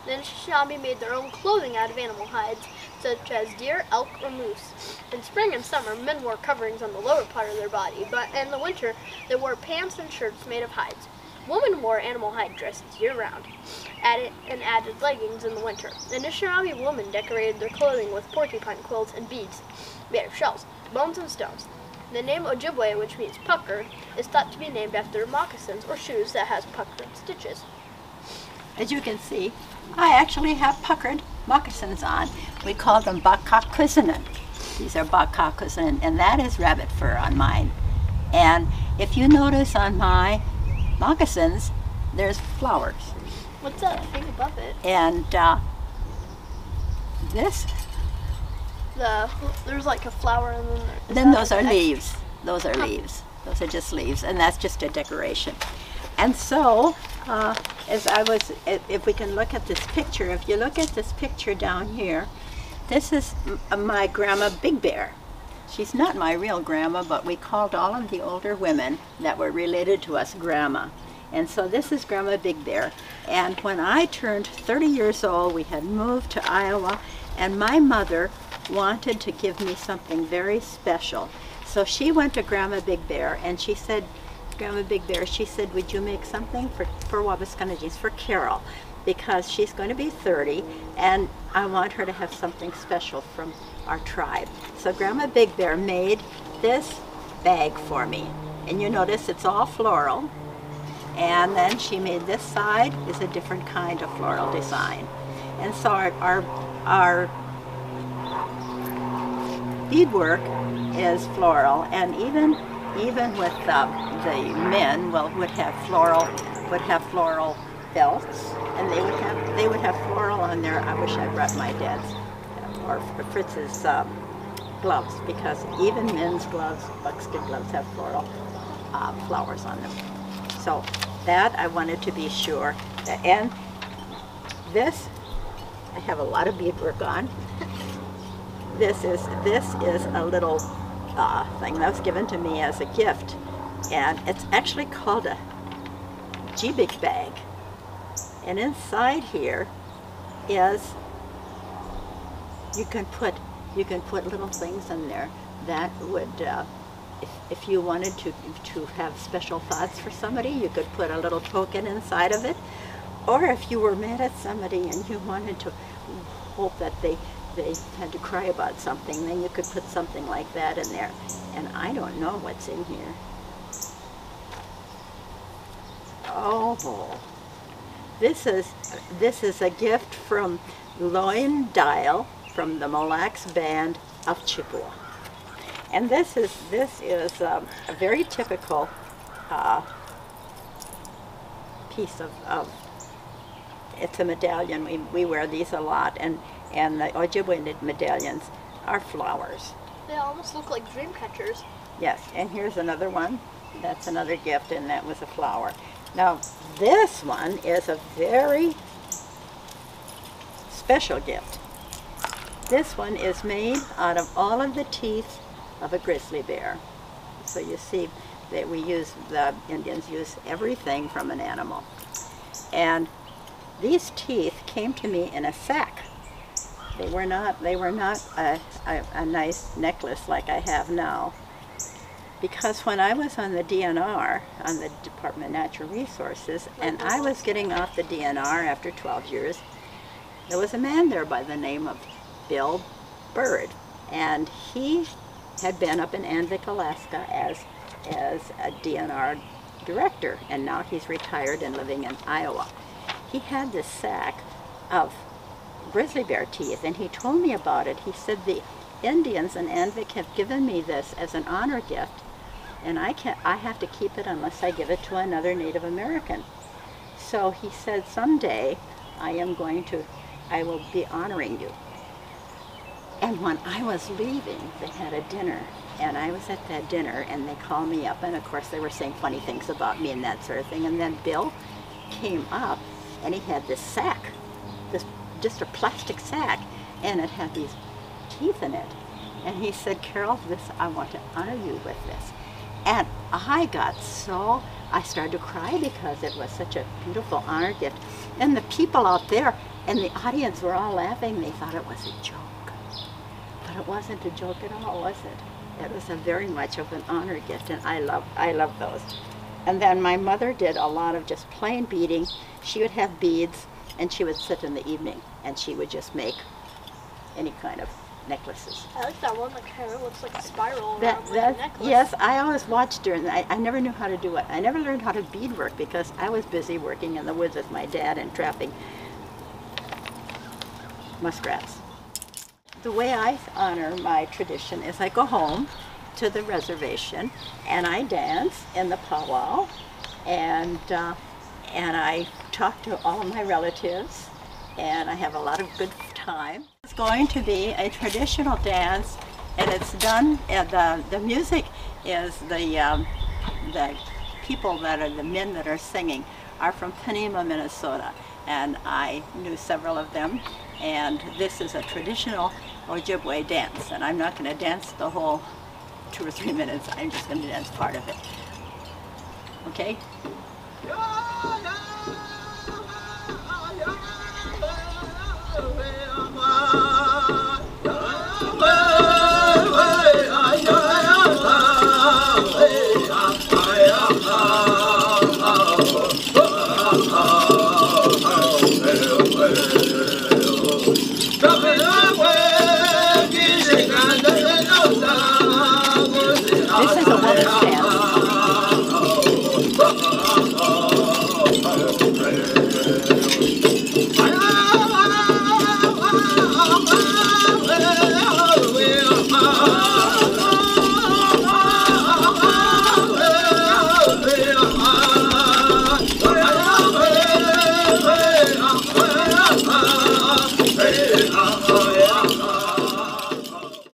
The Anishinaabe made their own clothing out of animal hides, such as deer, elk, or moose. In spring and summer, men wore coverings on the lower part of their body, but in the winter, they wore pants and shirts made of hides. Women wore animal hide dresses year-round, and added leggings in the winter. The Anishinaabe women decorated their clothing with porcupine quills and beads made of shells, bones, and stones. The name Ojibwe, which means puckered, is thought to be named after moccasins or shoes that has puckered stitches. As you can see, I actually have puckered moccasins on. We call them bakakuzinen. These are bakakuzinen, and that is rabbit fur on mine. And if you notice on my moccasins, there's flowers. What's that thing above it? And there's like a flower and then those are leaves. Those are leaves. Those are just leaves, and that's just a decoration. And so, if we can look at this picture, if you look at this picture down here, this is my grandma Big Bear. She's not my real grandma, but we called all of the older women that were related to us grandma. And so this is Grandma Big Bear. And when I turned 30 years old, we had moved to Iowa, and my mother wanted to give me something very special. So she went to Grandma Big Bear, and she said, Grandma Big Bear, she said, would you make something for Wabascanagees, for Carol, because she's going to be 30, and I want her to have something special from our tribe. So Grandma Big Bear made this bag for me, and you notice it's all floral, and then she made this side is a different kind of floral design. And so our beadwork is floral, and even with the men would have floral belts, and they would have floral on their. I wish I brought my dad's or Fritz's gloves, because even men's gloves, buckskin gloves, have floral flowers on them. So that I wanted to be sure. And this, I have a lot of beadwork on. This is a little thing that was given to me as a gift, and it's actually called a jibik bag. And inside here is you can put little things in there that would, if you wanted to have special thoughts for somebody, you could put a little token inside of it. Or if you were mad at somebody and you wanted to hope that they had to cry about something, then you could put something like that in there. And I don't know what's in here. Oh, this is a gift from Loin Dial from the Mille Lacs Band of Chippewa. And this is a very typical piece of it's a medallion. We wear these a lot, and the Ojibwe medallions are flowers. They almost look like dream catchers. Yes, and here's another one. That's another gift, and that was a flower. Now, this one is a very special gift. This one is made out of all of the teeth of a grizzly bear. So you see that the Indians use everything from an animal. And these teeth came to me in a sack. They were not a nice necklace like I have now. Because when I was on the DNR, on the Department of Natural Resources, and I was getting off the DNR after 12 years, there was a man there by the name of Bill Bird, and he had been up in Anvik, Alaska as a DNR director, and now he's retired and living in Iowa. He had this sack of grizzly bear teeth, and he told me about it. He said, the Indians in Anvik have given me this as an honor gift, and I have to keep it unless I give it to another Native American. So he said, someday I will be honoring you. And when I was leaving, they had a dinner, and I was at that dinner, and they called me up, and of course they were saying funny things about me and that sort of thing. And then Bill came up, and he had this sack, just a plastic sack, and it had these teeth in it. And he said, Carol, I want to honor you with this. And I started to cry because it was such a beautiful honor gift. And the people out there, And the audience were all laughing. They thought it was a joke. But it wasn't a joke at all, was it? It was a very much of an honor gift, and I love those. And then my mother did a lot of just plain beading. She would have beads, and she would sit in the evening, and she would just make any kind of necklaces. I like that one that kind of looks like a spiral around like a necklace. Yes, I always watched her, and I never knew how to do it. I never learned how to beadwork because I was busy working in the woods with my dad and trapping muskrats. The way I honor my tradition is I go home to the reservation and I dance in the powwow, and I talk to all of my relatives, and I have a lot of good time. It's going to be a traditional dance, and it's done, the music is the people that are the men that are singing are from Panema, Minnesota, and I knew several of them, and this is a traditional Ojibwe dance, and I'm not going to dance the whole 2 or 3 minutes. I'm just going to dance part of it. Okay? This is a woman's dance.